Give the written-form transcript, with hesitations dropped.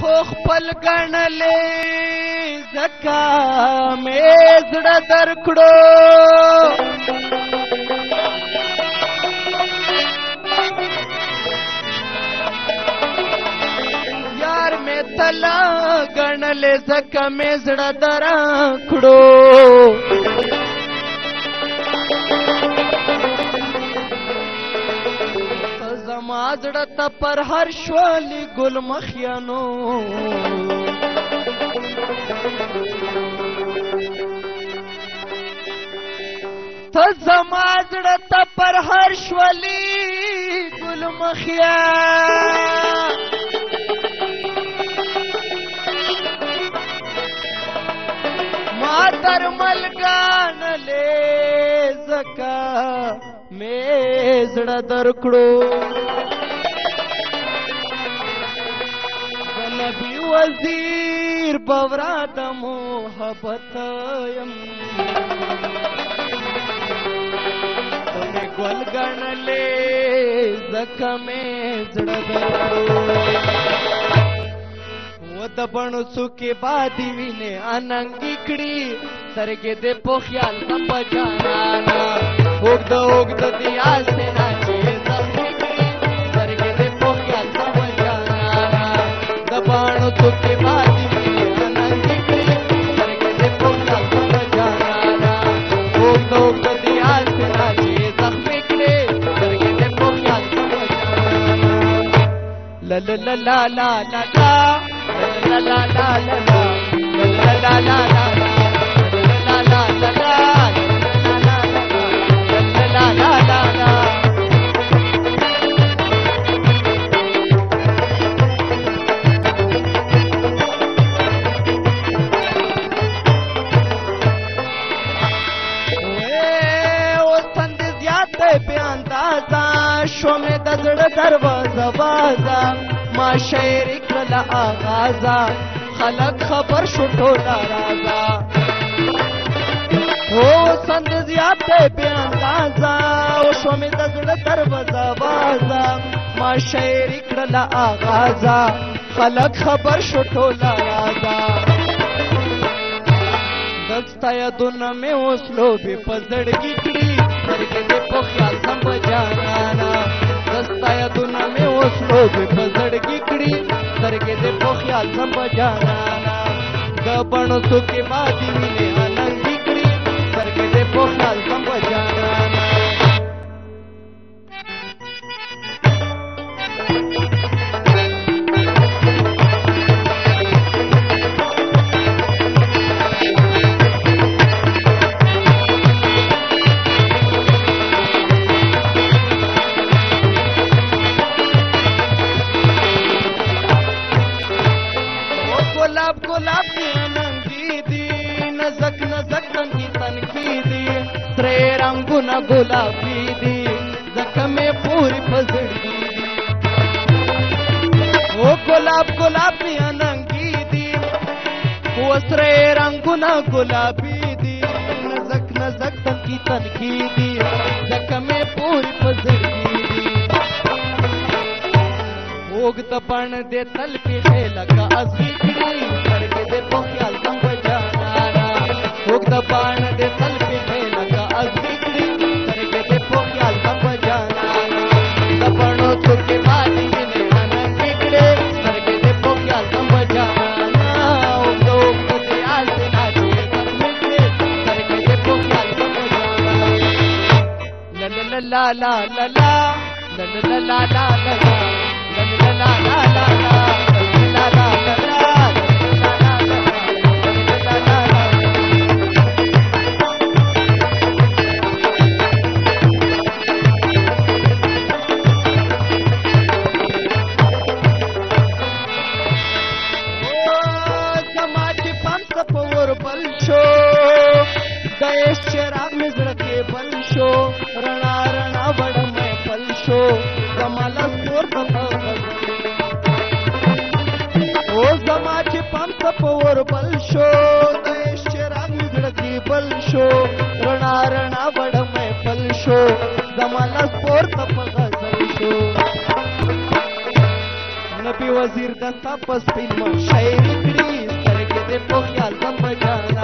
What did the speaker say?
خو خپل ګڼلې ځکه مې زړه درکړو یار مې تلا ګڼلې ځکه مې زړه درکړو زما زړه ته پر هر شولي ګل مخیانو ته زما زړه ته پر هر شولي ګل مخیان ما درمل ګڼلې ځکه مې زړه درکړو نبی وزیر بورا د محبت یم تمہیں ګل ګڼلې ځکه مې زړه درکړو و د بڼو څوکې بادي وینې اننګې کړي سترګې دې په خیال نه په جانانا اوږده اوږده دې آسې ناچې زخمې کړي سترګې دې په خیال نه په جانانا د بڼو څوکې بادي وینې اننګې کړي سترګې دې په خیال نه په جانانا اوږده اوږده دې آسې ناچې زخمې کړي سترګې دې په خیال نه په جانانا لا لا لا لا لا لا لا لا لا لا لا لا لا لا لا شومې د زړه دروازه بازه ما شعر کړله آغازه خلک خبر شو ټوله رازه هو سند زیات دی بې اندازه شومې د زړه دروازه بازه ما شعر کړله آغازه خلک خبر شو ټوله رازه دستا یادونه مې اوس لوبې په زړګي کړي سترګې دې په خیال سم په جانانا دستا یادونه مې اوس لوبې په زړګي کړي سترګې دې په خیال سم په جانانا د بڼو څوکې بادي وینې اننګې کړي سترګې دې په خیال سم په جانانا गुलाब की अनंगी दी नजक नजक की तनखी दी त्रे रंगुना गुलाबी दी जख्मे पूरी फजड़ी वो गुलाब गुलाब की अनंगी दी वो त्रे रंगुना गुलाबी दी नजक नजक की तनखी दी जख्मे पूरी फजड़ी दी ओग तपण दे तल पे खेल का असली करके दे तो ख्याल सम बजाना ओग तपण दे तल पे खेल का असली करके दे तो ख्याल सम बजाना तपणों चुके बाती ने आनंद बिगड़े करके दे तो ख्याल सम बजाना ओग तो दे आज से नाचे सब बिगड़े करके दे तो ख्याल सम बजाना ला ला ला ला ला ला ला ला ला ला ला ला La la la la la la la la समाज पंथ पोर बलशो गैस चराग में जड़के बलशो रणा रणा बड़ में पलशो कमला स्कोर समाज पंथ पोर बलशो गैस चराग में जड़के बलशो रणा रणा बड़ में पलशो कमला स्कोर तपगा सलशो नबी وزیر د تاسو سپین شاعري کړي سترګې دې په خیال زم بجانا